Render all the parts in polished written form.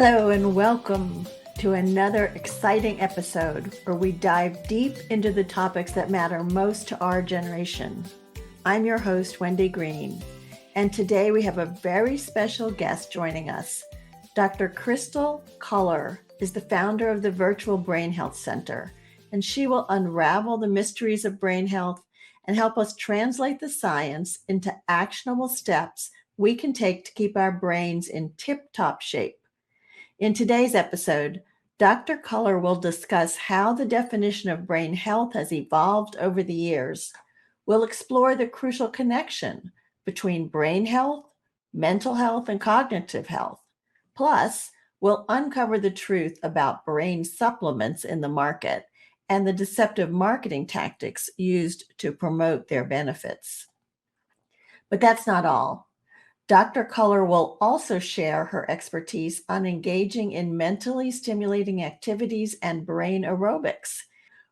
Hello and welcome to another exciting episode where we dive deep into the topics that matter most to our generation. I'm your host, Wendy Green, and today we have a very special guest joining us. Dr. Krystal Culler is the founder of the Virtual Brain Health Center, and she will unravel the mysteries of brain health and help us translate the science into actionable steps we can take to keep our brains in tip-top shape. In today's episode, Dr. Culler will discuss how the definition of brain health has evolved over the years. We'll explore the crucial connection between brain health, mental health, and cognitive health. Plus, we'll uncover the truth about brain supplements in the market and the deceptive marketing tactics used to promote their benefits. But that's not all. Dr. Culler will also share her expertise on engaging in mentally stimulating activities and brain aerobics.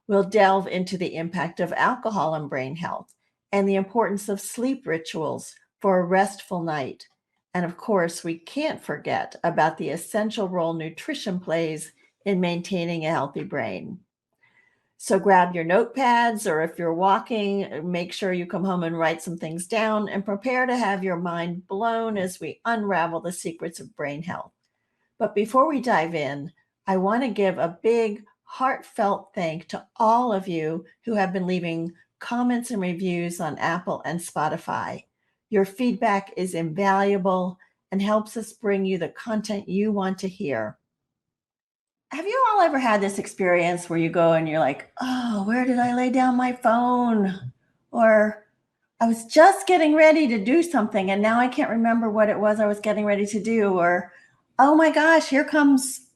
We'll delve into the impact of alcohol on brain health and the importance of sleep rituals for a restful night. And of course, we can't forget about the essential role nutrition plays in maintaining a healthy brain. So grab your notepads, or if you're walking, make sure you come home and write some things down and prepare to have your mind blown as we unravel the secrets of brain health. But before we dive in, I want to give a big heartfelt thank to all of you who have been leaving comments and reviews on Apple and Spotify. Your feedback is invaluable and helps us bring you the content you want to hear. Have you all ever had this experience where you go and you're like, oh, where did I lay down my phone? Or I was just getting ready to do something and now I can't remember what it was I was getting ready to do. Or, oh my gosh, here comes,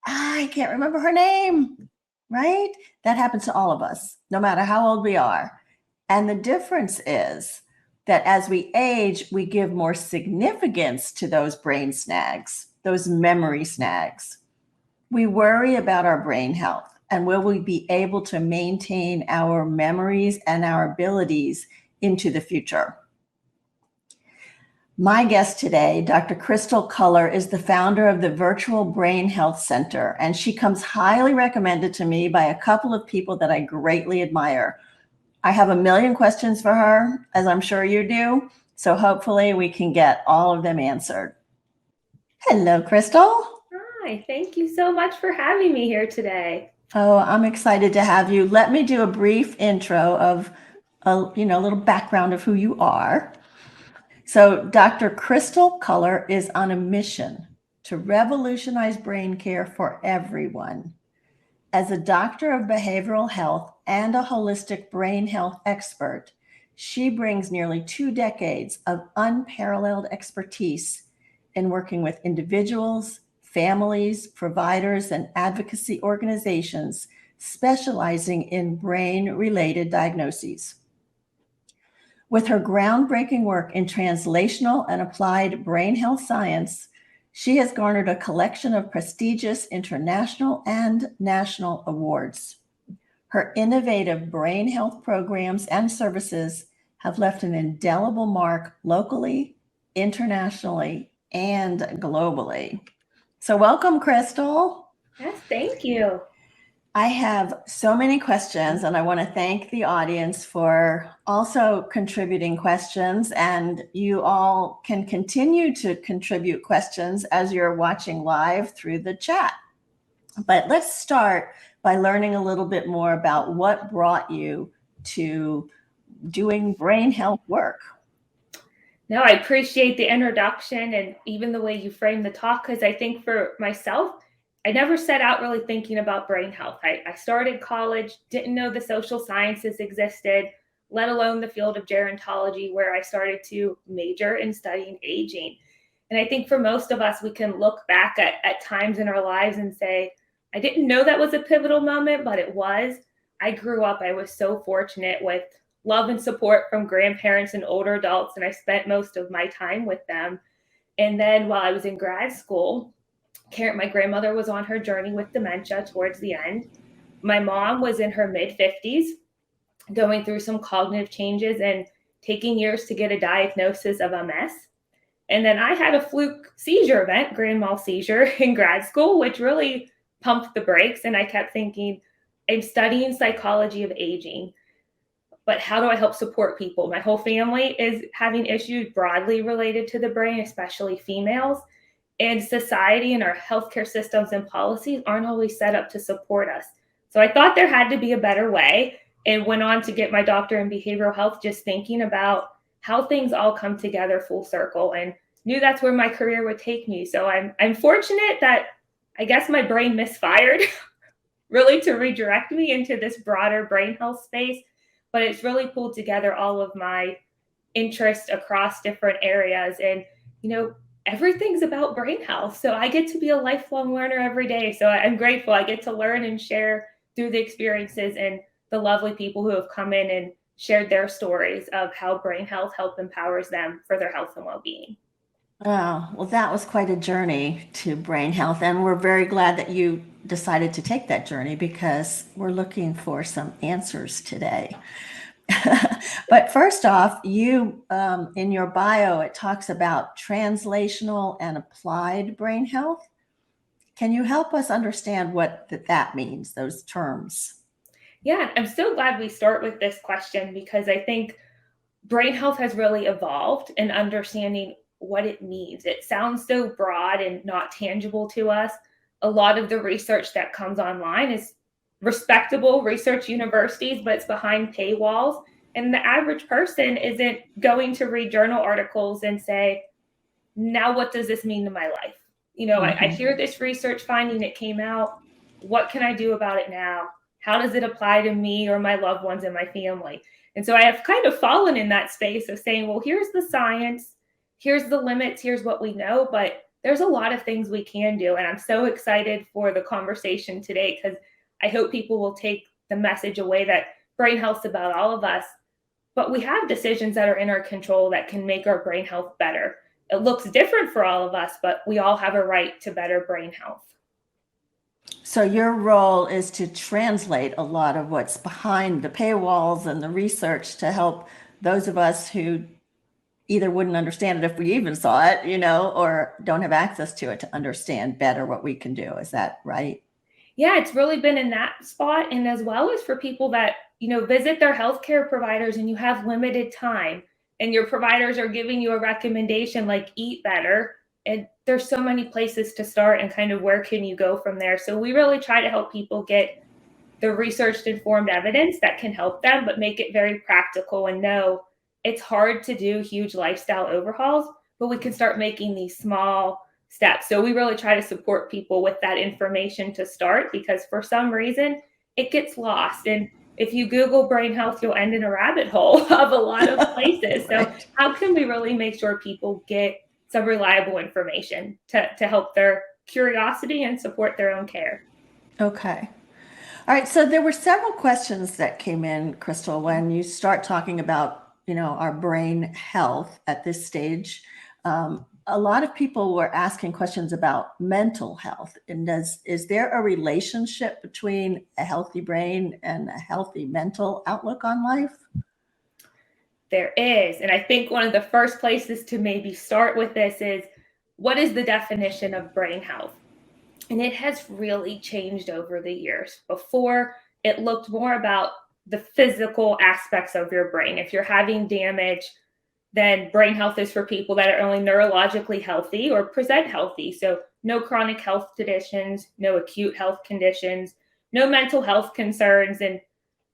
I can't remember her name, right? That happens to all of us, no matter how old we are. And the difference is that as we age, we give more significance to those brain snags, those memory snags. We worry about our brain health and will we be able to maintain our memories and our abilities into the future. My guest today, Dr. Krystal Culler, is the founder of the Virtual Brain Health Center, and she comes highly recommended to me by a couple of people that I greatly admire. I have a million questions for her, as I'm sure you do, so hopefully we can get all of them answered. Hello, Krystal. Hi, thank you so much for having me here today. Oh, I'm excited to have you. Let me do a brief intro of a little background of who you are. So Dr. Krystal Culler is on a mission to revolutionize brain care for everyone. As a doctor of behavioral health and a holistic brain health expert, she brings nearly 2 decades of unparalleled expertise in working with individuals, families, providers, and advocacy organizations specializing in brain-related diagnoses. With her groundbreaking work in translational and applied brain health science, she has garnered a collection of prestigious international and national awards. Her innovative brain health programs and services have left an indelible mark locally, internationally, and globally. So welcome, Krystal. Yes, thank you. I have so many questions, and I want to thank the audience for also contributing questions. And you all can continue to contribute questions as you're watching live through the chat. But let's start by learning a little bit more about what brought you to doing brain health work. No, I appreciate the introduction and even the way you framed the talk, because I think for myself, I never set out really thinking about brain health. I started college, didn't know the social sciences existed, let alone the field of gerontology, where I started to major in studying aging. And I think for most of us, we can look back at times in our lives and say, I didn't know that was a pivotal moment, but it was. I grew up, I was so fortunate with love and support from grandparents and older adults, and I spent most of my time with them. And then while I was in grad school, my grandmother was on her journey with dementia towards the end. My mom was in her mid-50s, going through some cognitive changes and taking years to get a diagnosis of MS. And then I had a fluke seizure event, grand mal seizure in grad school, which really pumped the brakes. And I kept thinking, I'm studying psychology of aging, but how do I help support people? My whole family is having issues broadly related to the brain, especially females. And society and our healthcare systems and policies aren't always set up to support us. So I thought there had to be a better way, and went on to get my doctorate in behavioral health, just thinking about how things all come together full circle, and knew that's where my career would take me. So I'm fortunate that I guess my brain misfired really to redirect me into this broader brain health space, but it's really pulled together all of my interest across different areas. And, everything's about brain health. So I get to be a lifelong learner every day. So I'm grateful I get to learn and share through the experiences and the lovely people who have come in and shared their stories of how brain health empowers them for their health and well-being. Oh, well, that was quite a journey to brain health. And we're very glad that you decided to take that journey because we're looking for some answers today. But first off, you, in your bio, it talks about translational and applied brain health. Can you help us understand what that means, those terms? Yeah, I'm so glad we start with this question because I think brain health has really evolved in understanding what it means. It sounds so broad and not tangible to us. A lot of the research that comes online is respectable research universities, but it's behind paywalls. And the average person isn't going to read journal articles and say, now what does this mean to my life? I hear this research finding, it came out. What can I do about it now? How does it apply to me or my loved ones and my family? And so I have kind of fallen in that space of saying, well, here's the science, here's the limits, here's what we know, but there's a lot of things we can do. And I'm so excited for the conversation today because I hope people will take the message away that brain health's about all of us, but we have decisions that are in our control that can make our brain health better. It looks different for all of us, but we all have a right to better brain health. So your role is to translate a lot of what's behind the paywalls and the research to help those of us who either wouldn't understand it if we even saw it, or don't have access to it to understand better what we can do. Is that right? Yeah, it's really been in that spot. And as well as for people that, visit their healthcare providers and you have limited time and your providers are giving you a recommendation like eat better. And there's so many places to start and kind of where can you go from there. So we really try to help people get the research informed evidence that can help them, but make it very practical and know it's hard to do huge lifestyle overhauls, but we can start making these small steps. So we really try to support people with that information to start because for some reason it gets lost. And if you Google brain health, you'll end in a rabbit hole of a lot of places. Right. So how can we really make sure people get some reliable information to help their curiosity and support their own care? Okay. All right. So there were several questions that came in, Krystal, when you start talking about, our brain health at this stage. A lot of people were asking questions about mental health. And is there a relationship between a healthy brain and a healthy mental outlook on life? There is. And I think one of the first places to maybe start with this is what is the definition of brain health? And it has really changed over the years. Before, it looked more about the physical aspects of your brain. If you're having damage, then brain health is for people that are only neurologically healthy or present healthy. So no chronic health conditions, no acute health conditions, no mental health concerns. And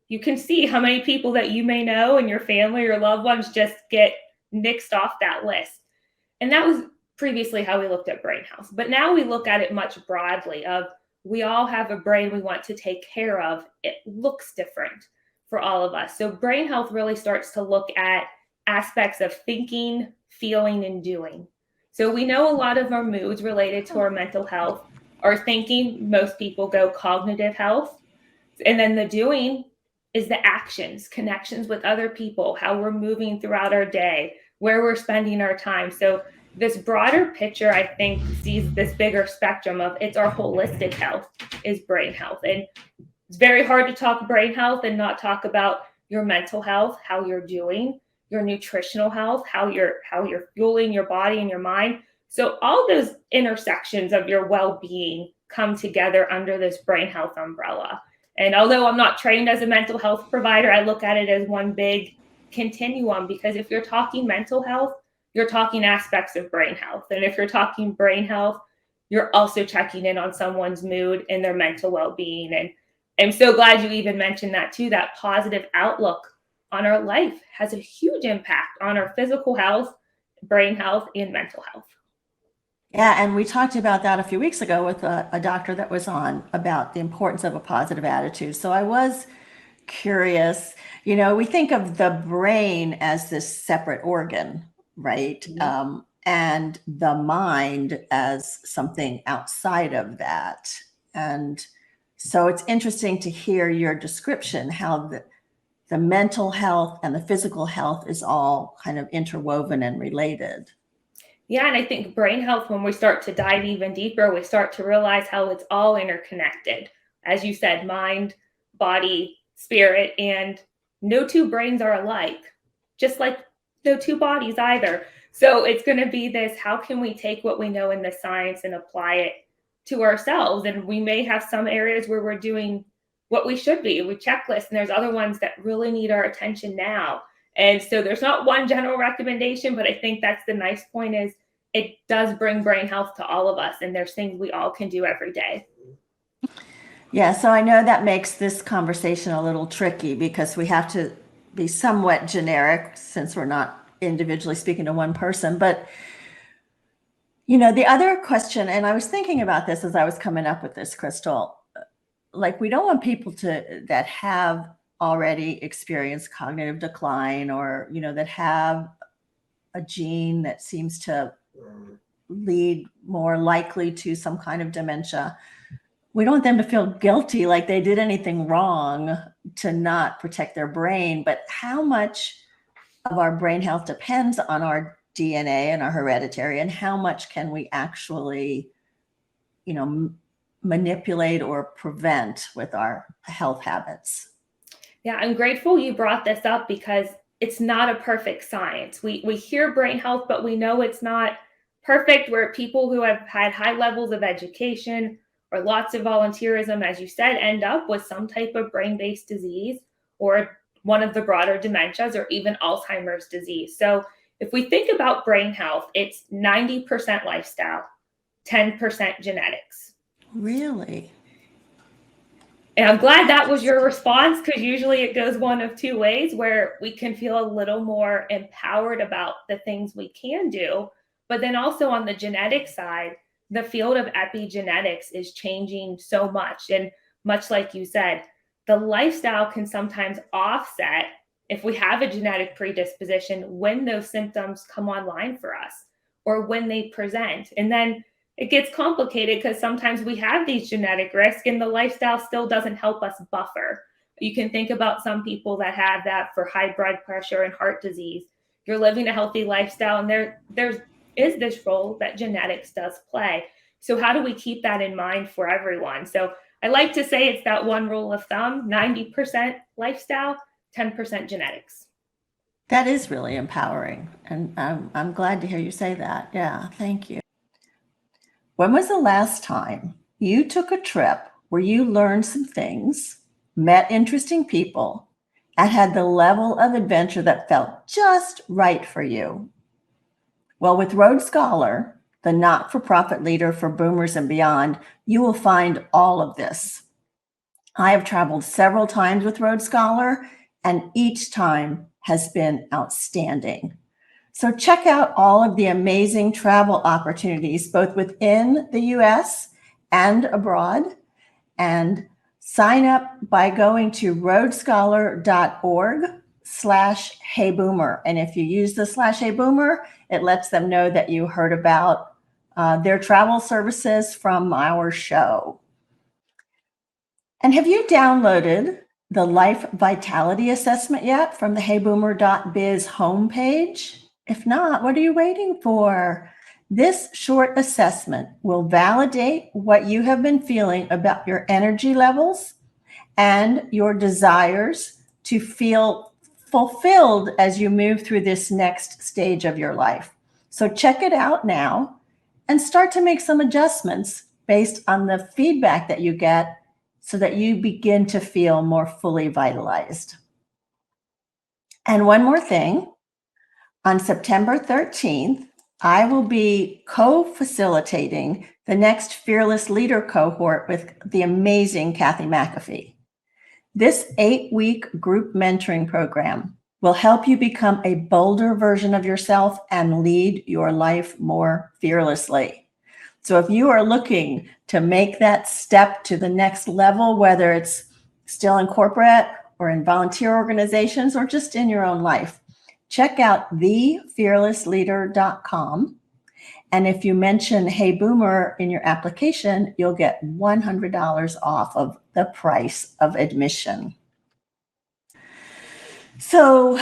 you can see how many people that you may know and your family or loved ones just get nixed off that list. And that was previously how we looked at brain health. But now we look at it much broadly of we all have a brain we want to take care of. It looks different for all of us. So brain health really starts to look at aspects of thinking, feeling, and doing. So we know a lot of our moods related to our mental health. Our thinking, most people go cognitive health. And then the doing is the actions, connections with other people, how we're moving throughout our day, where we're spending our time. So this broader picture, I think, sees this bigger spectrum of it's our holistic health is brain health. And it's very hard to talk brain health and not talk about your mental health, how you're doing, your nutritional health, how you're fueling your body and your mind. So all those intersections of your well-being come together under this brain health umbrella. And although I'm not trained as a mental health provider, I look at it as one big continuum, because if you're talking mental health, you're talking aspects of brain health. And if you're talking brain health, you're also checking in on someone's mood and their mental well-being. And I'm so glad you even mentioned that too. That positive outlook on our life has a huge impact on our physical health, brain health, and mental health. Yeah, and we talked about that a few weeks ago with a doctor that was on about the importance of a positive attitude. So I was curious, we think of the brain as this separate organ, right? And the mind as something outside of that. And so it's interesting to hear your description, how the mental health and the physical health is all kind of interwoven and related. Yeah, and I think brain health, when we start to dive even deeper, we start to realize how it's all interconnected. As you said, mind, body, spirit, and no two brains are alike, just like no two bodies either. So it's going to be this, how can we take what we know in the science and apply it to ourselves? And we may have some areas where we're doing what we should be, we checklist, and there's other ones that really need our attention now. And so there's not one general recommendation, but I think that's the nice point, is it does bring brain health to all of us, and there's things we all can do every day. Yeah, so I know that makes this conversation a little tricky because we have to be somewhat generic since we're not individually speaking to one person. But, the other question, and I was thinking about this as I was coming up with this, Krystal, like we don't want people that have already experienced cognitive decline, or, that have a gene that seems to lead more likely to some kind of dementia. We don't want them to feel guilty like they did anything wrong to not protect their brain. But how much of our brain health depends on our DNA and our hereditary, and how much can we actually, manipulate or prevent with our health habits? Yeah, I'm grateful you brought this up, because it's not a perfect science. We hear brain health, but we know it's not perfect. Where people who have had high levels of education or lots of volunteerism, as you said, end up with some type of brain-based disease, or one of the broader dementias, or even Alzheimer's disease. So if we think about brain health, it's 90% lifestyle, 10% genetics. Really? And I'm glad that was your response, because usually it goes one of two ways, where we can feel a little more empowered about the things we can do. But then also on the genetic side, the field of epigenetics is changing so much. And much like you said, the lifestyle can sometimes offset, if we have a genetic predisposition, when those symptoms come online for us, or when they present. And then it gets complicated, because sometimes we have these genetic risks and the lifestyle still doesn't help us buffer. You can think about some people that have that for high blood pressure and heart disease. You're living a healthy lifestyle, and there is this role that genetics does play. So how do we keep that in mind for everyone? So I like to say it's that one rule of thumb: 90% lifestyle, 10% genetics. That is really empowering. And I'm glad to hear you say that. Yeah, thank you. When was the last time you took a trip where you learned some things, met interesting people, and had the level of adventure that felt just right for you? Well, with Rhodes Scholar, the not-for-profit leader for boomers and beyond, you will find all of this. I have traveled several times with Rhodes Scholar, and each time has been outstanding. So check out all of the amazing travel opportunities, both within the US and abroad, and sign up by going to rhodescholar.org/heyboomer. And if you use the /heyboomer, it lets them know that you heard about their travel services from our show. And have you downloaded the Life Vitality Assessment yet from the heyboomer.biz homepage? If not, what are you waiting for? This short assessment will validate what you have been feeling about your energy levels and your desires to feel fulfilled as you move through this next stage of your life. So check it out now and start to make some adjustments based on the feedback that you get so that you begin to feel more fully vitalized. And one more thing, on September 13th, I will be co-facilitating the next Fearless Leader cohort with the amazing Kathy McAfee. This 8-week group mentoring program will help you become a bolder version of yourself and lead your life more fearlessly. So if you are looking to make that step to the next level, whether it's still in corporate or in volunteer organizations or just in your own life, check out thefearlessleader.com. And if you mention Hey Boomer in your application, you'll get $100 off of the price of admission. So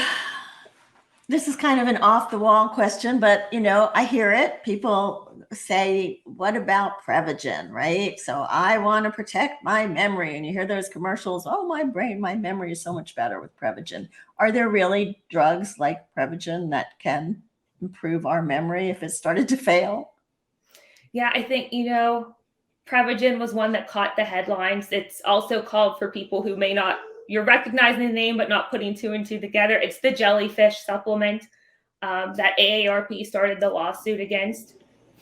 this is kind of an off the wall question, but I hear it. People say, what about Prevagen, right? So I want to protect my memory. And you hear those commercials, oh, my brain, my memory is so much better with Prevagen. Are there really drugs like Prevagen that can improve our memory if it started to fail? Yeah, I think, Prevagen was one that caught the headlines. It's also called, for people who may not, you're recognizing the name but not putting two and two together, it's the jellyfish supplement that AARP started the lawsuit against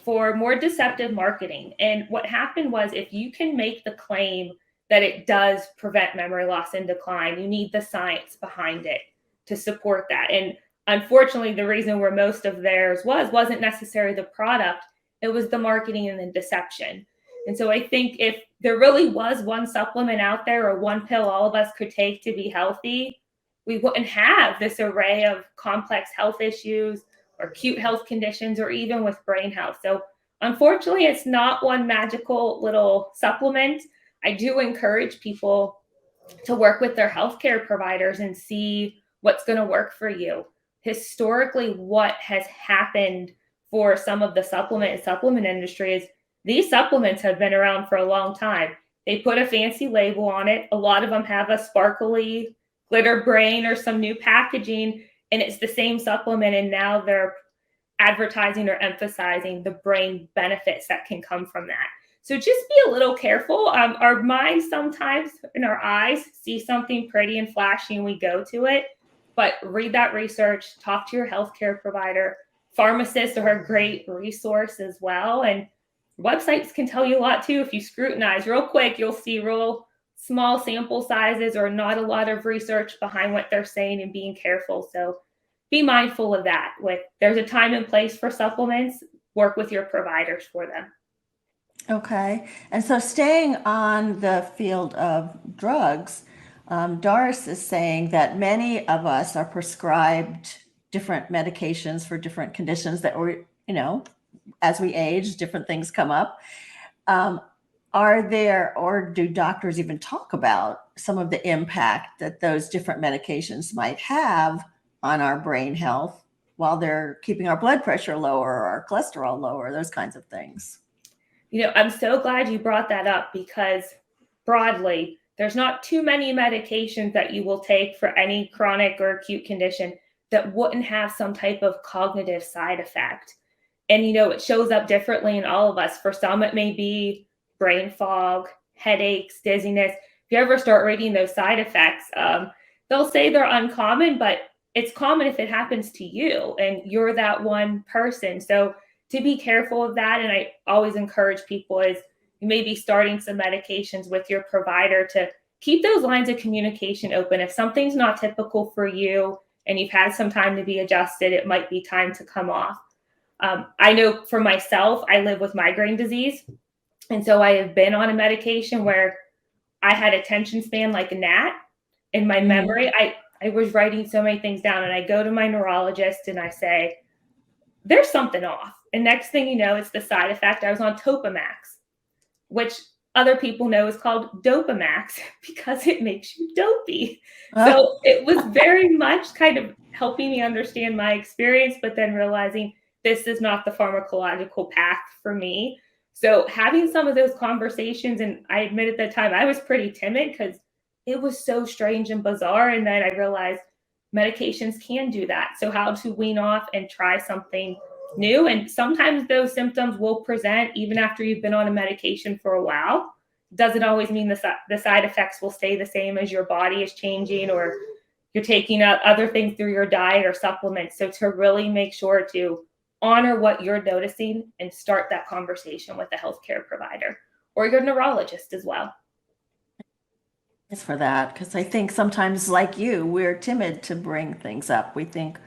for more deceptive marketing. And what happened was, if you can make the claim that it does prevent memory loss and decline, you need the science behind it to support that. And unfortunately, the reason where most of theirs wasn't necessarily the product, it was the marketing and the deception. And so I think if there really was one supplement out there or one pill all of us could take to be healthy, we wouldn't have this array of complex health issues or acute health conditions, or even with brain health. So unfortunately, it's not one magical little supplement. I do encourage people to work with their healthcare providers and see what's going to work for you. Historically, what has happened for some of the supplement industry is these supplements have been around for a long time. They put a fancy label on it. A lot of them have a sparkly glitter brain or some new packaging, and it's the same supplement. And now they're advertising or emphasizing the brain benefits that can come from that. So just be a little careful. Our minds sometimes and our eyes see something pretty and flashy and we go to it, but read that research, talk to your healthcare provider. Pharmacists are a great resource as well. And websites can tell you a lot too. If you scrutinize real quick, you'll see real small sample sizes or not a lot of research behind what they're saying, and being careful. So be mindful of that. There's a time and place for supplements. Work with your providers for them. Okay. And so staying on the field of drugs, Doris is saying that many of us are prescribed different medications for different conditions that as we age, different things come up. Are there, or do doctors even talk about some of the impact that those different medications might have on our brain health while they're keeping our blood pressure lower or our cholesterol lower, those kinds of things? I'm so glad you brought that up, because broadly, there's not too many medications that you will take for any chronic or acute condition that wouldn't have some type of cognitive side effect. And, it shows up differently in all of us. For some, it may be brain fog, headaches, dizziness. If you ever start reading those side effects, they'll say they're uncommon, but it's common if it happens to you and you're that one person. So to be careful of that. And I always encourage people is you may be starting some medications with your provider to keep those lines of communication open. If something's not typical for you and you've had some time to be adjusted, it might be time to come off. I know for myself, I live with migraine disease. And so I have been on a medication where I had attention span like a gnat. In my memory, I was writing so many things down, and I go to my neurologist and I say, there's something off. And next thing you know, it's the side effect. I was on Topamax, which other people know is called Dopamax because it makes you dopey. So it was very much kind of helping me understand my experience, but then realizing this is not the pharmacological path for me. So having some of those conversations, and I admit at the time I was pretty timid because it was so strange and bizarre. And then I realized medications can do that. So how to wean off and try something new. And sometimes those symptoms will present even after you've been on a medication for a while. Doesn't always mean the side effects will stay the same as your body is changing or you're taking other things through your diet or supplements. So to really make sure to honor what you're noticing and start that conversation with a healthcare provider or your neurologist as well. Thanks for that, because I think sometimes, like you, we're timid to bring things up. We think,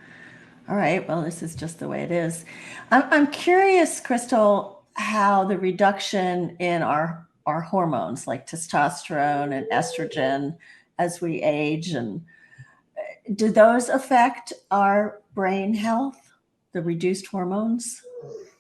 all right, well, this is just the way it is. I'm curious, Krystal, how the reduction in our hormones like testosterone and estrogen as we age, and do those affect our brain health, the reduced hormones?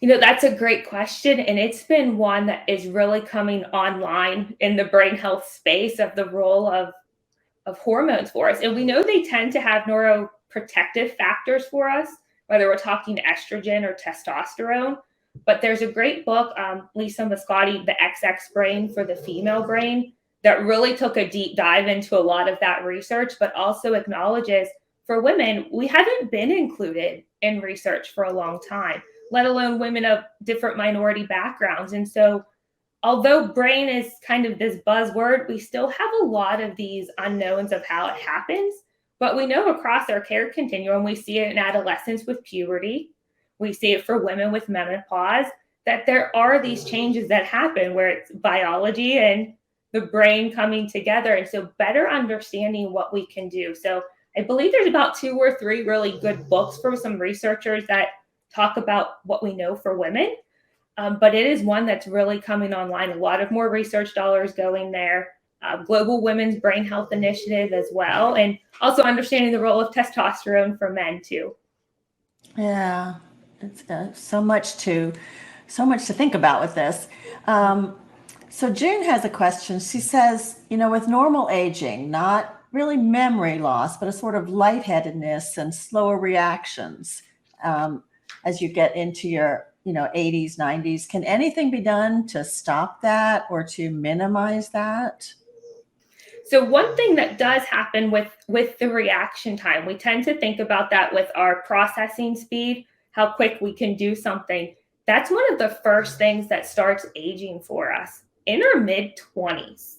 That's a great question. And it's been one that is really coming online in the brain health space of the role of hormones for us. And we know they tend to have neuroprotective factors for us, whether we're talking estrogen or testosterone. But there's a great book, Lisa Moscotti, The XX Brain for the Female Brain, that really took a deep dive into a lot of that research, but also acknowledges for women, we haven't been included in research for a long time, let alone women of different minority backgrounds. And so although brain is kind of this buzzword, we still have a lot of these unknowns of how it happens. But we know across our care continuum, we see it in adolescence with puberty. We see it for women with menopause, that there are these changes that happen where it's biology and the brain coming together. And so better understanding what we can do. So I believe there's about 2 or 3 really good books from some researchers that talk about what we know for women. But it is one that's really coming online. A lot of more research dollars going there. Global Women's Brain Health Initiative as well. And also understanding the role of testosterone for men too. Yeah, it's so much to think about with this. So June has a question. She says, with normal aging, not really memory loss, but a sort of lightheadedness and slower reactions as you get into your 80s, 90s, can anything be done to stop that or to minimize that? So one thing that does happen with the reaction time, we tend to think about that with our processing speed, how quick we can do something. That's one of the first things that starts aging for us in our mid-20s.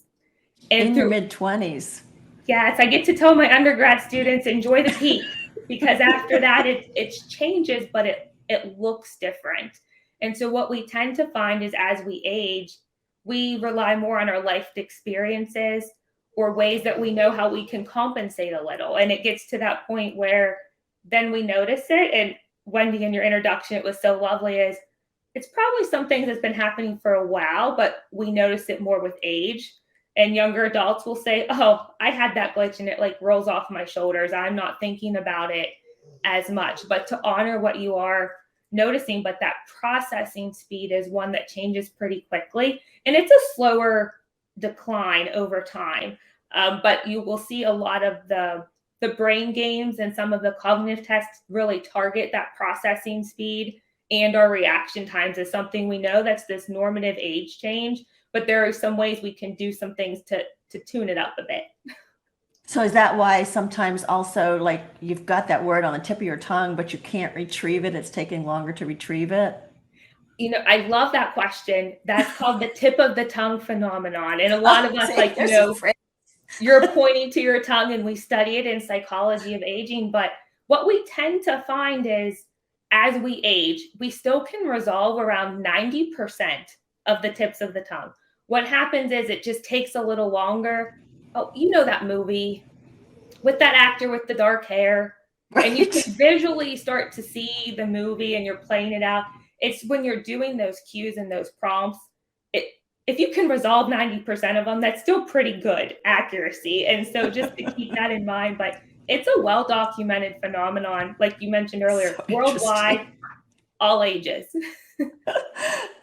In your mid-20s. Yes, I get to tell my undergrad students, enjoy the peak, because after that it changes, but it looks different. And so what we tend to find is as we age, we rely more on our life experiences or ways that we know how we can compensate a little. And it gets to that point where then we notice it. And Wendy, in your introduction, it was so lovely, is it's probably some things that's been happening for a while, but we notice it more with age. And younger adults will say, oh, I had that glitch and it like rolls off my shoulders. I'm not thinking about it as much. But to honor what you are noticing, but that processing speed is one that changes pretty quickly. And it's a slower decline over time. But you will see a lot of the brain games and some of the cognitive tests really target that processing speed, and our reaction times is something we know that's this normative age change. But there are some ways we can do some things to tune it up a bit. So is that why sometimes also like you've got that word on the tip of your tongue, but you can't retrieve it? It's taking longer to retrieve it? I love that question. That's called the tip of the tongue phenomenon. And a lot of us you're pointing to your tongue, and we study it in psychology of aging. But what we tend to find is as we age, we still can resolve around 90% of the tips of the tongue. What happens is it just takes a little longer. Oh, that movie with that actor with the dark hair, right? And you can visually start to see the movie and you're playing it out. It's when you're doing those cues and those prompts, if you can resolve 90% of them, that's still pretty good accuracy. And so just to keep that in mind, but it's a well-documented phenomenon, like you mentioned earlier, so worldwide, all ages.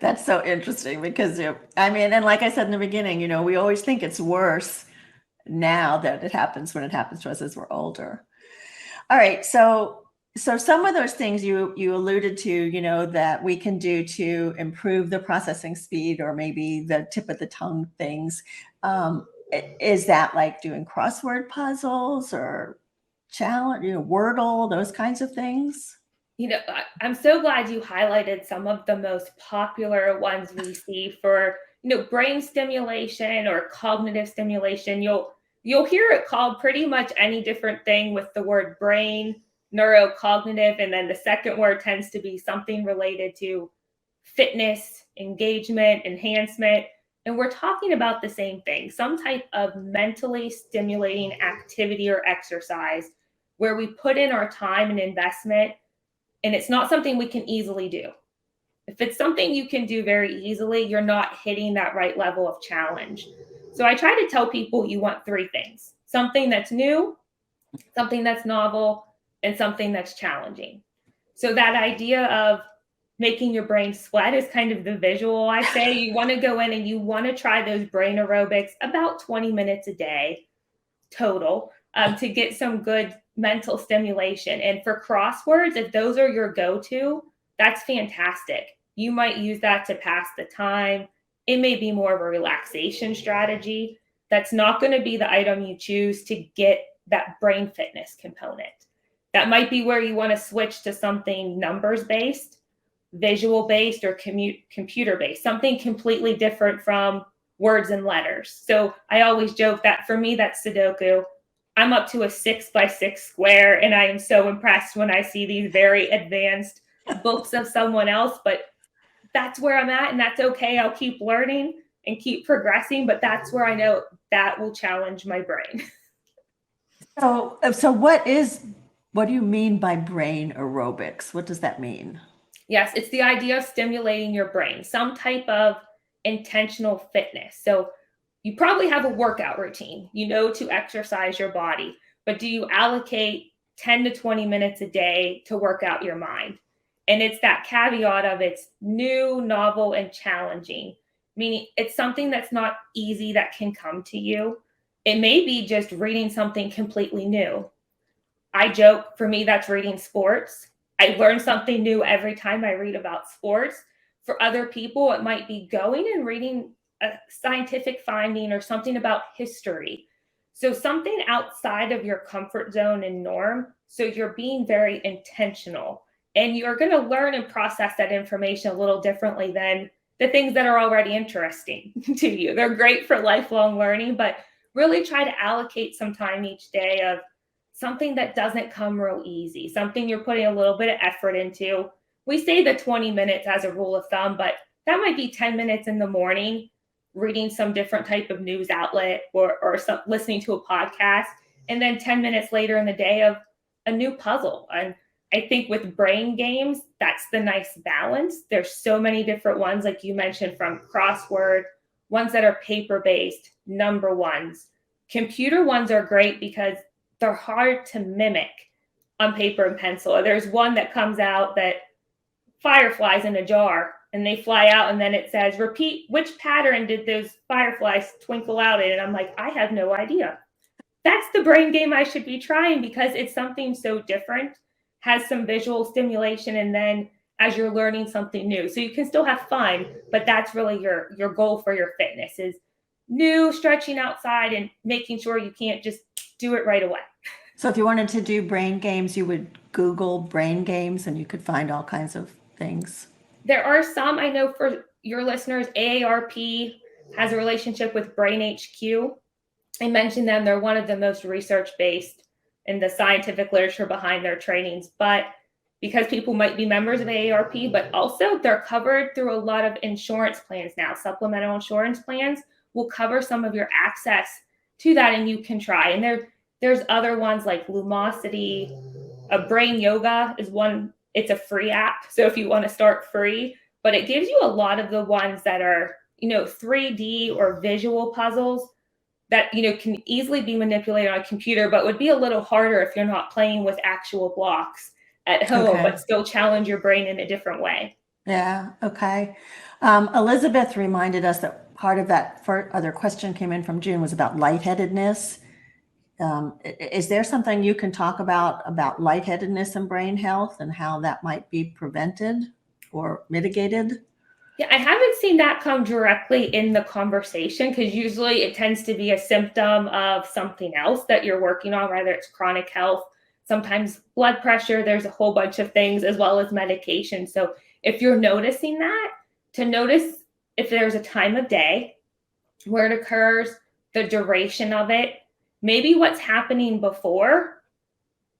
That's so interesting because, and like I said in the beginning, we always think it's worse now that it happens when it happens to us as we're older. All right. So some of those things you alluded to, that we can do to improve the processing speed or maybe the tip of the tongue things. Is that like doing crossword puzzles or challenge, Wordle, those kinds of things? I'm so glad you highlighted some of the most popular ones we see for, brain stimulation or cognitive stimulation. You'll hear it called pretty much any different thing with the word brain, neurocognitive, and then the second word tends to be something related to fitness, engagement, enhancement. And we're talking about the same thing, some type of mentally stimulating activity or exercise where we put in our time and investment, and it's not something we can easily do. If it's something you can do very easily, you're not hitting that right level of challenge. So I try to tell people you want three things: something that's new, something that's novel, and something that's challenging. So that idea of making your brain sweat is kind of the visual. I say you want to go in and you want to try those brain aerobics about 20 minutes a day total, to get some good mental stimulation. And for crosswords, if those are your go-to, that's fantastic. You might use that to pass the time. It may be more of a relaxation strategy. That's not going to be the item you choose to get that brain fitness component. That might be where you want to switch to something numbers based, visual based, or computer based, something completely different from words and letters. So I always joke that for me, that's Sudoku. I'm up to a 6x6 square, and I am so impressed when I see these very advanced books of someone else, but that's where I'm at, and that's okay. I'll keep learning and keep progressing, but that's where I know that will challenge my brain. So what do you mean by brain aerobics? What does that mean? Yes, it's the idea of stimulating your brain, some type of intentional fitness. So you probably have a workout routine, to exercise your body, but do you allocate 10 to 20 minutes a day to work out your mind? And it's that caveat of it's new, novel, and challenging, meaning it's something that's not easy that can come to you. It may be just reading something completely new. I joke, for me, that's reading sports. I learn something new every time I read about sports. For other people, it might be going and reading a scientific finding or something about history. So something outside of your comfort zone and norm. So you're being very intentional, and you're going to learn and process that information a little differently than the things that are already interesting to you. They're great for lifelong learning, but really try to allocate some time each day of something that doesn't come real easy, something you're putting a little bit of effort into. We say the 20 minutes as a rule of thumb, but that might be 10 minutes in the morning, reading some different type of news outlet or listening to a podcast, and then 10 minutes later in the day of a new puzzle. And I think with brain games, that's the nice balance. There's so many different ones, like you mentioned, from crossword, ones that are paper-based, number ones. Computer ones are great because they're hard to mimic on paper and pencil. There's one that comes out that fireflies in a jar, and they fly out, and then it says, repeat which pattern did those fireflies twinkle out in? And I'm like, I have no idea. That's the brain game I should be trying, because it's something so different, has some visual stimulation, and then as you're learning something new. So you can still have fun, but that's really your goal for your fitness is new, stretching outside, and making sure you can't just do it right away. So if you wanted to do brain games, you would Google brain games and you could find all kinds of things. There are some, I know for your listeners, AARP has a relationship with Brain HQ. I mentioned them. They're one of the most research-based in the scientific literature behind their trainings. But because people might be members of AARP, but also they're covered through a lot of insurance plans now. Supplemental insurance plans will cover some of your access to that, and you can try. And there's other ones like Lumosity. Brain Yoga is one. It's a free app. So if you want to start free, but it gives you a lot of the ones that are, 3D or visual puzzles that, can easily be manipulated on a computer, but would be a little harder if you're not playing with actual blocks at home, Okay. but still challenge your brain in a different way. Yeah. Okay. Elizabeth reminded us that part of that other question came in from June was about lightheadedness. Is there something you can talk about lightheadedness and brain health and how that might be prevented or mitigated? Yeah, I haven't seen that come directly in the conversation, because usually it tends to be a symptom of something else that you're working on, whether it's chronic health sometimes blood pressure. There's a whole bunch of things as well as medication. So if you're noticing that, to notice if there's a time of day, where it occurs, the duration of it, maybe what's happening before,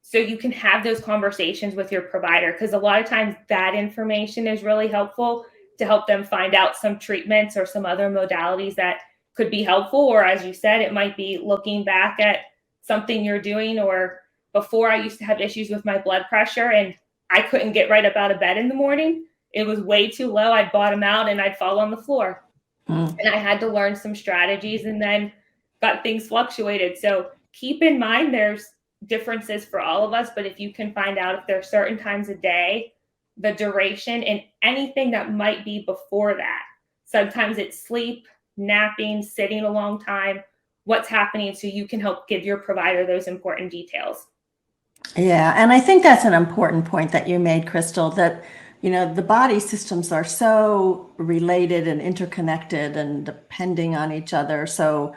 so you can have those conversations with your provider, because a lot of times that information is really helpful to help them find out some treatments or some other modalities that could be helpful. Or as you said, it might be looking back at something you're doing. Or before, I used to have issues with my blood pressure and I couldn't get right up out of bed in the morning. It was way too low. I'd bottom out and I'd fall on the floor. And I had to learn some strategies and then got things fluctuated. So keep in mind there's differences for all of us, but if you can find out if there are certain times a day, the duration, and anything that might be before that. Sometimes it's sleep, napping, sitting a long time, what's happening, so you can help give your provider those important details. Yeah, and I think that's an important point that you made, Krystal, that the body systems are so related and interconnected and depending on each other. So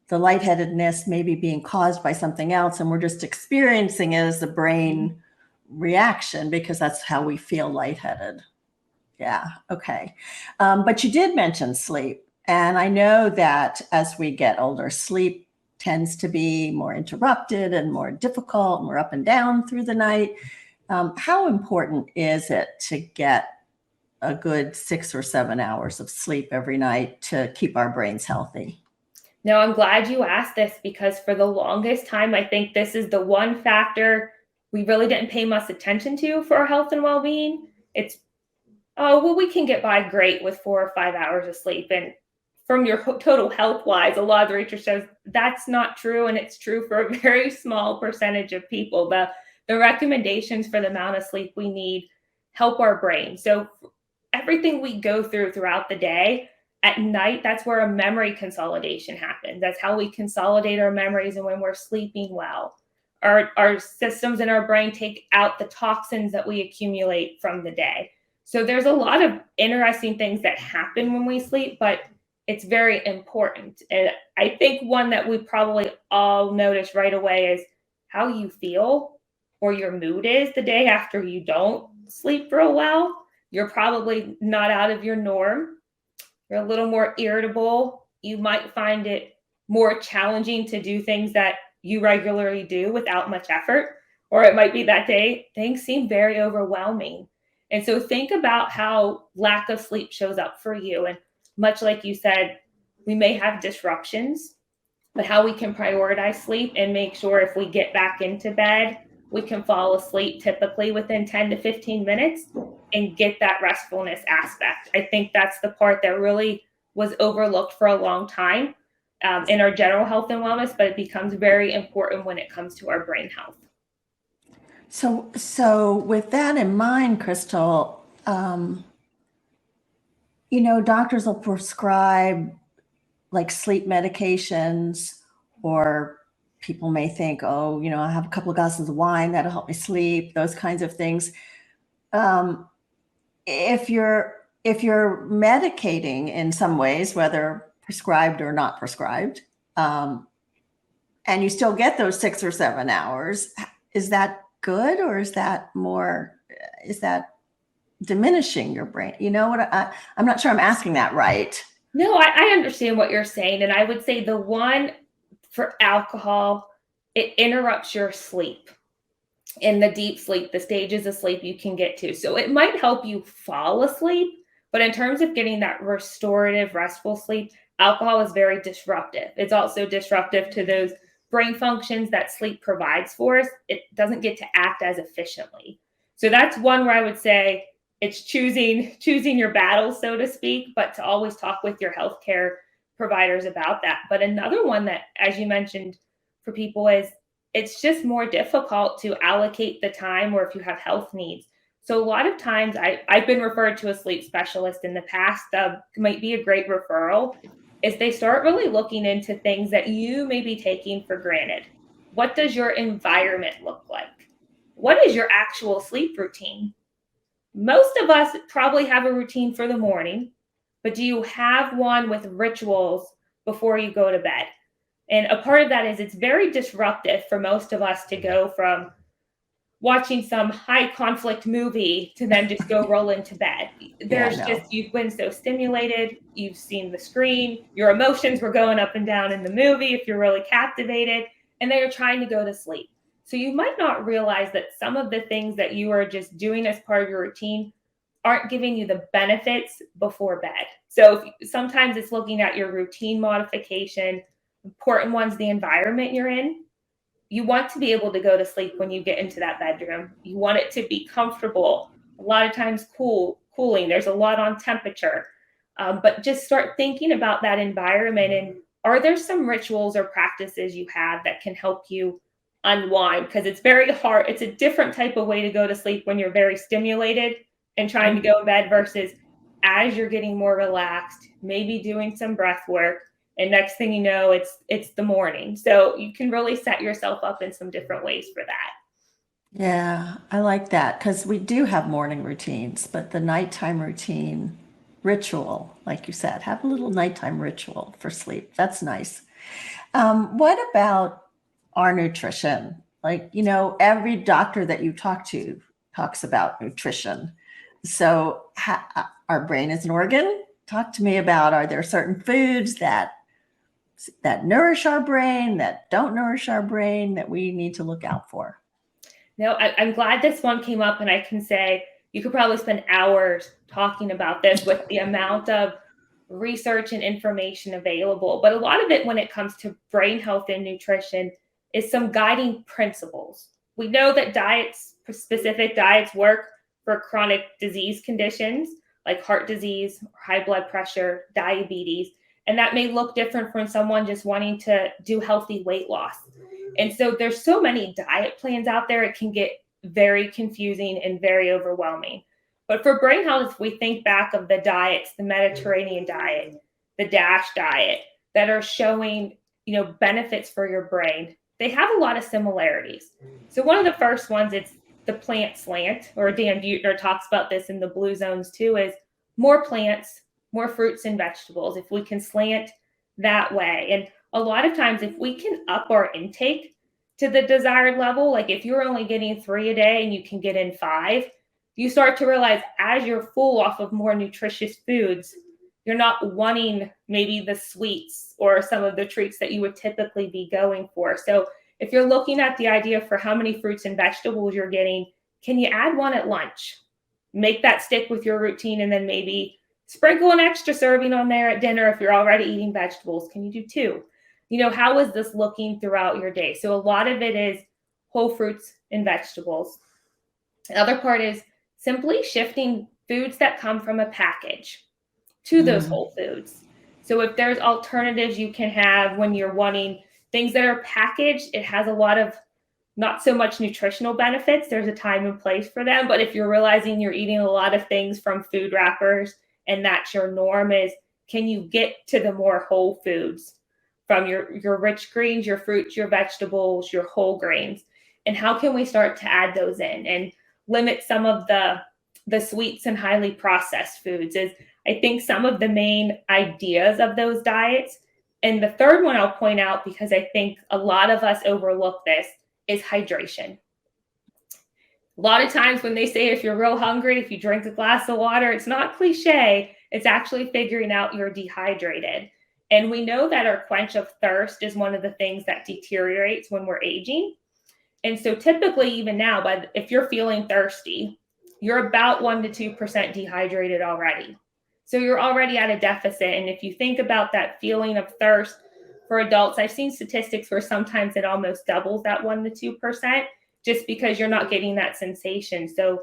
the lightheadedness may be being caused by something else, and we're just experiencing it as a brain reaction because that's how we feel lightheaded. Yeah, okay. But you did mention sleep, and I know that as we get older, sleep tends to be more interrupted and more difficult, and we're up and down through the night. How important is it to get a good 6 or 7 hours of sleep every night to keep our brains healthy? No, I'm glad you asked this, because for the longest time, I think this is the one factor we really didn't pay much attention to for our health and well-being. It's, oh, well, we can get by great with 4 or 5 hours of sleep. And from your total health wise, a lot of the research shows that's not true. And it's true for a very small percentage of people. The recommendations for the amount of sleep we need help our brain. So everything we go through throughout the day, at night, that's where a memory consolidation happens. That's how we consolidate our memories. And when we're sleeping well, our systems in our brain take out the toxins that we accumulate from the day. So there's a lot of interesting things that happen when we sleep, but it's very important. And I think one that we probably all notice right away is how you feel or your mood is the day after you don't sleep real well. You're probably not out of your norm. You're a little more irritable. You might find it more challenging to do things that you regularly do without much effort. Or it might be that day things seem very overwhelming. And so think about how lack of sleep shows up for you. And much like you said, we may have disruptions, but how we can prioritize sleep and make sure if we get back into bed, we can fall asleep typically within 10 to 15 minutes and get that restfulness aspect. I think that's the part that really was overlooked for a long time in our general health and wellness, but it becomes very important when it comes to our brain health. So with that in mind, Krystal, doctors will prescribe like sleep medications, or people may think, oh, I have a couple of glasses of wine, that'll help me sleep, those kinds of things. If you're medicating in some ways, whether prescribed or not prescribed, and you still get those 6 or 7 hours, is that good, or is that diminishing your brain? I'm not sure I'm asking that right. No, I understand what you're saying. And I would say the one for alcohol, it interrupts your sleep in the deep sleep, the stages of sleep you can get to. So it might help you fall asleep, but in terms of getting that restorative, restful sleep, alcohol is very disruptive. It's also disruptive to those brain functions that sleep provides for us. It doesn't get to act as efficiently. So that's one where I would say it's choosing your battles, so to speak, but to always talk with your healthcare providers about that. But another one that, as you mentioned, for people is it's just more difficult to allocate the time, or if you have health needs. So a lot of times I've been referred to a sleep specialist in the past. Might be a great referral is they start really looking into things that you may be taking for granted. What does your environment look like? What is your actual sleep routine? Most of us probably have a routine for the morning, but do you have one with rituals before you go to bed? And a part of that is it's very disruptive for most of us to go from watching some high conflict movie to then just go roll into bed. Yeah, There's no. just, you've been so stimulated, you've seen the screen, your emotions were going up and down in the movie if you're really captivated, and then you're trying to go to sleep. So you might not realize that some of the things that you are just doing as part of your routine aren't giving you the benefits before bed. So sometimes it's looking at your routine modification. Important one's the environment you're in. You want to be able to go to sleep when you get into that bedroom. You want it to be comfortable. A lot of times cooling. There's a lot on temperature. But just start thinking about that environment, and are there some rituals or practices you have that can help you unwind? Because it's very hard. It's a different type of way to go to sleep when you're very stimulated and trying to go to bed versus as you're getting more relaxed, maybe doing some breath work, and next thing you know, it's the morning. So you can really set yourself up in some different ways for that. Yeah, I like that because we do have morning routines, but the nighttime routine ritual, like you said, have a little nighttime ritual for sleep. That's nice. What about our nutrition? Like, every doctor that you talk to talks about nutrition. So, our brain is an organ. Talk to me about, are there certain foods that nourish our brain, that don't nourish our brain, that we need to look out for? No, I'm glad this one came up, and I can say you could probably spend hours talking about this with the amount of research and information available. But a lot of it, when it comes to brain health and nutrition, is some guiding principles. We know that specific diets work for chronic disease conditions like heart disease, high blood pressure, diabetes, and that may look different from someone just wanting to do healthy weight loss. And so there's so many diet plans out there, it can get very confusing and very overwhelming. But for brain health, if we think back of the diets, the Mediterranean diet, the DASH diet, that are showing, benefits for your brain, they have a lot of similarities. So one of the first ones, it's the plant slant, or Dan Buettner talks about this in the Blue Zones too, is more plants, more fruits and vegetables, if we can slant that way. And a lot of times, if we can up our intake to the desired level, like if you're only getting 3 a day and you can get in 5, you start to realize as you're full off of more nutritious foods, you're not wanting maybe the sweets or some of the treats that you would typically be going for. So if you're looking at the idea for how many fruits and vegetables you're getting, can you add one at lunch? Make that stick with your routine, and then maybe sprinkle an extra serving on there at dinner if you're already eating vegetables. Can you do 2? How is this looking throughout your day? So a lot of it is whole fruits and vegetables. The other part is simply shifting foods that come from a package to those whole foods. So if there's alternatives you can have when you're wanting things that are packaged, it has a lot of not so much nutritional benefits. There's a time and place for them. But if you're realizing you're eating a lot of things from food wrappers and that's your norm, is can you get to the more whole foods from your rich greens, your fruits, your vegetables, your whole grains? And how can we start to add those in and limit some of the sweets and highly processed foods? Is I think some of the main ideas of those diets. And the third one I'll point out, because I think a lot of us overlook this, is hydration. A lot of times when they say if you're real hungry, if you drink a glass of water, it's not cliche. It's actually figuring out you're dehydrated. And we know that our quench of thirst is one of the things that deteriorates when we're aging. And so typically, even now, but if you're feeling thirsty, you're about 1% to 2% dehydrated already. So you're already at a deficit. And if you think about that feeling of thirst for adults, I've seen statistics where sometimes it almost doubles that 1% to 2%, just because you're not getting that sensation. So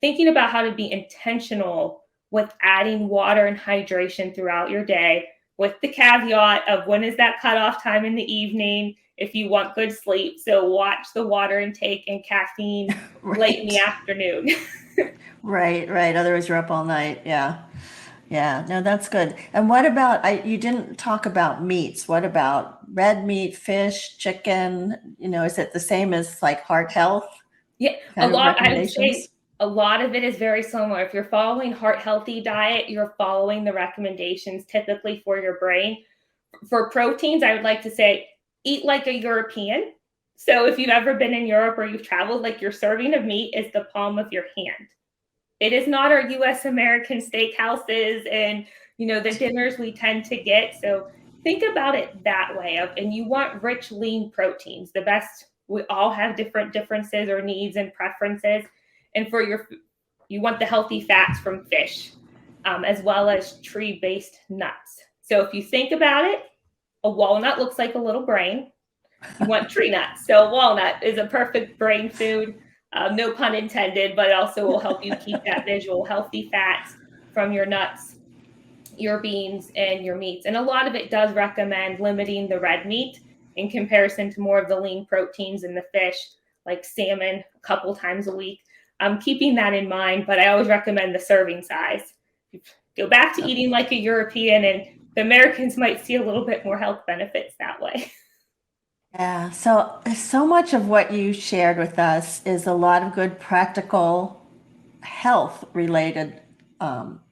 thinking about how to be intentional with adding water and hydration throughout your day, with the caveat of when is that cutoff time in the evening if you want good sleep. So watch the water intake and caffeine late in the afternoon. Right. Otherwise, you're up all night. Yeah. No, that's good. And what about, you didn't talk about meats. What about red meat, fish, chicken? Is it the same as like heart health? Yeah, I would say a lot of it is very similar. If you're following heart healthy diet, you're following the recommendations typically for your brain. For proteins, I would like to say eat like a European. So if you've ever been in Europe or you've traveled, like your serving of meat is the palm of your hand. It is not our US American steakhouses and the dinners we tend to get. So think about it that way and you want rich, lean proteins. The best, we all have different differences or needs and preferences. And you want the healthy fats from fish, as well as tree-based nuts. So if you think about it, a walnut looks like a little brain. You want tree nuts. So a walnut is a perfect brain food. No pun intended, but it also will help you keep that visual healthy fats from your nuts, your beans, and your meats. And a lot of it does recommend limiting the red meat in comparison to more of the lean proteins in the fish, like salmon, a couple times a week. I'm keeping that in mind, but I always recommend the serving size. Go back to eating like a European, and the Americans might see a little bit more health benefits that way. Yeah, so much of what you shared with us is a lot of good practical health related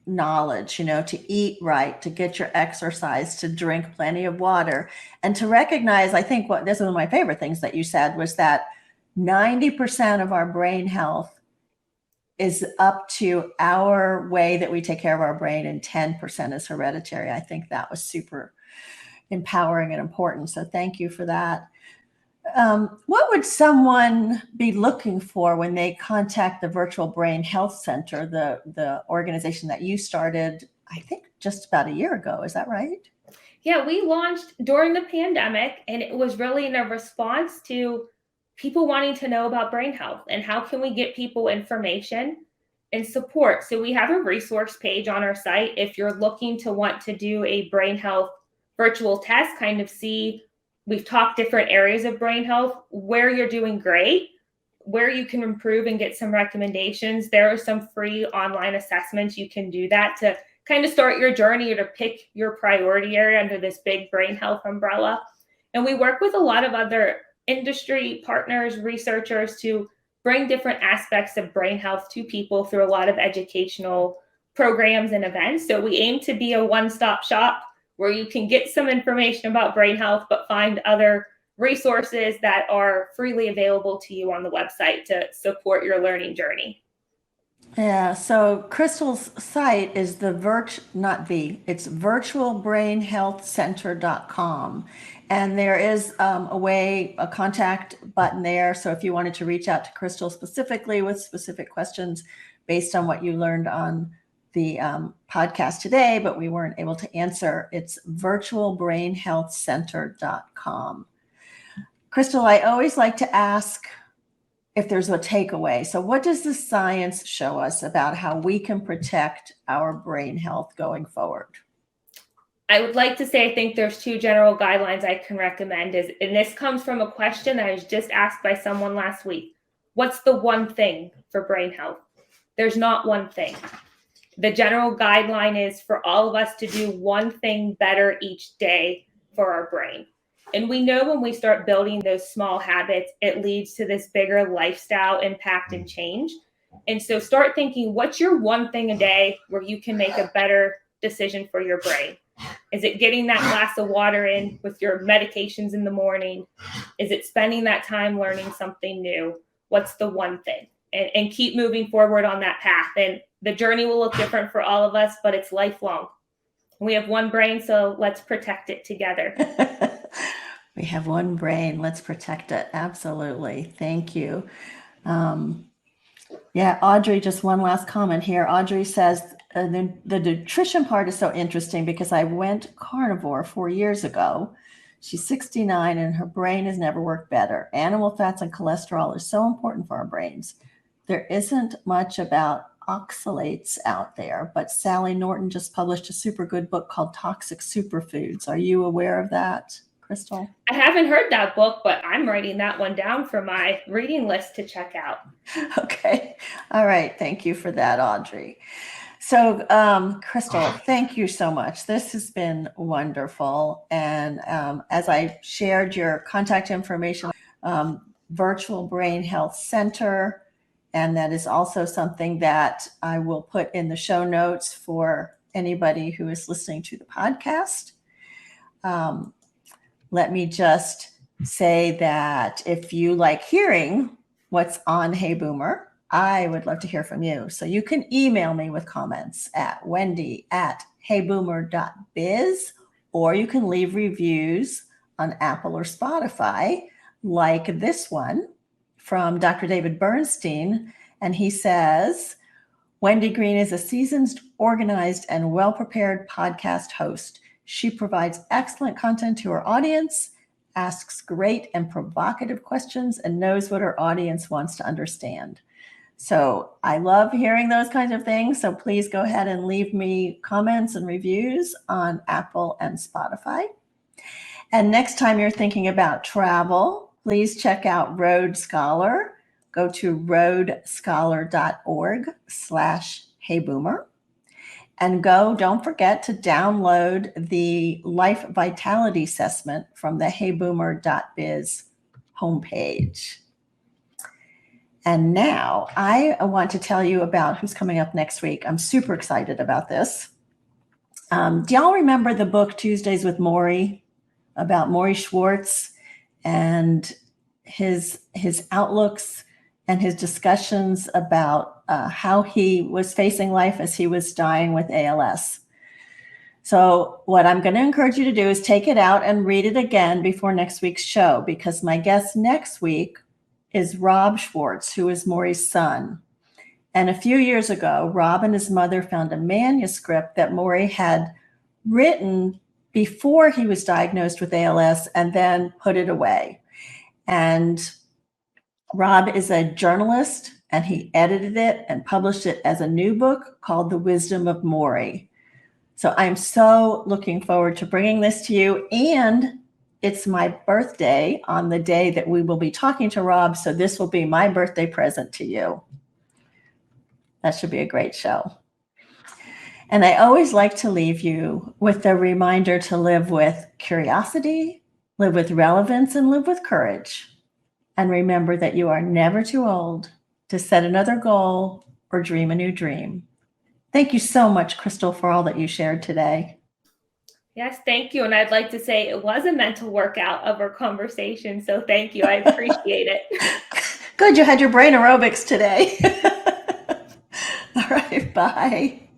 knowledge, to eat right, to get your exercise, to drink plenty of water, and to recognize, I think this is one of my favorite things that you said was that 90% of our brain health is up to our way that we take care of our brain, and 10% is hereditary. I think that was super empowering and important. So thank you for that. What would someone be looking for when they contact the Virtual Brain Health Center, the organization that you started, I think, just about a year ago? Is that right? Yeah, we launched during the pandemic, and it was really in a response to people wanting to know about brain health and how can we get people information and support. So we have a resource page on our site if you're looking to want to do a brain health virtual test, kind of see, we've talked different areas of brain health, where you're doing great, where you can improve and get some recommendations. There are some free online assessments. You can do that to kind of start your journey or to pick your priority area under this big brain health umbrella. And we work with a lot of other industry partners, researchers to bring different aspects of brain health to people through a lot of educational programs and events. So we aim to be a one-stop shop where you can get some information about brain health, but find other resources that are freely available to you on the website to support your learning journey. Yeah, so Krystal's site is it's virtualbrainhealthcenter.com. And there is a contact button there. So if you wanted to reach out to Krystal specifically with specific questions based on what you learned on the podcast today, but we weren't able to answer, it's virtualbrainhealthcenter.com. Krystal, I always like to ask if there's a takeaway. So what does the science show us about how we can protect our brain health going forward? I would like to say I think there's two general guidelines I can recommend, and this comes from a question that I was just asked by someone last week. What's the one thing for brain health? There's not one thing. The general guideline is for all of us to do one thing better each day for our brain. And we know when we start building those small habits, it leads to this bigger lifestyle impact and change. And so start thinking, what's your one thing a day where you can make a better decision for your brain? Is it getting that glass of water in with your medications in the morning? Is it spending that time learning something new? What's the one thing? And keep moving forward on that path. And the journey will look different for all of us, but it's lifelong. We have one brain, so let's protect it together. We have one brain. Let's protect it. Absolutely. Thank you. Yeah, Audrey, just one last comment here. Audrey says the nutrition part is so interesting because I went carnivore 4 years ago. She's 69 and her brain has never worked better. Animal fats and cholesterol are so important for our brains. There isn't much about oxalates out there, but Sally Norton just published a super good book called Toxic Superfoods. Are you aware of that, Krystal? I haven't heard that book, but I'm writing that one down for my reading list to check out. Okay. All right. Thank you for that, Audrey. So, Krystal, thank you so much. This has been wonderful. And as I shared your contact information, Virtual Brain Health Center, and that is also something that I will put in the show notes for anybody who is listening to the podcast. Let me just say that if you like hearing what's on Hey Boomer, I would love to hear from you. So you can email me with comments at wendy@heyboomer.biz, or you can leave reviews on Apple or Spotify, like this one from Dr. David Bernstein. And he says, Wendy Green is a seasoned, organized, and well-prepared podcast host. She provides excellent content to her audience, asks great and provocative questions, and knows what her audience wants to understand. So I love hearing those kinds of things. So please go ahead and leave me comments and reviews on Apple and Spotify. And next time you're thinking about travel, please check out Road Scholar. Go to roadscholar.org/heyboomer. And don't forget to download the Life Vitality Assessment from the heyboomer.biz homepage. And now I want to tell you about who's coming up next week. I'm super excited about this. Do y'all remember the book Tuesdays with Maury, about Maury Schwartz and his outlooks and his discussions about how he was facing life as he was dying with ALS? So what I'm going to encourage you to do is take it out and read it again before next week's show, because my guest next week is Rob Schwartz, who is Maury's son. And a few years ago, Rob and his mother found a manuscript that Maury had written before he was diagnosed with ALS and then put it away. And Rob is a journalist, and he edited it and published it as a new book called The Wisdom of Maury. So I'm so looking forward to bringing this to you. And it's my birthday on the day that we will be talking to Rob. So this will be my birthday present to you. That should be a great show. And I always like to leave you with the reminder to live with curiosity, live with relevance, and live with courage. And remember that you are never too old to set another goal or dream a new dream. Thank you so much, Krystal, for all that you shared today. Yes, thank you. And I'd like to say it was a mental workout of our conversation. So thank you. I appreciate it. Good. You had your brain aerobics today. All right. Bye.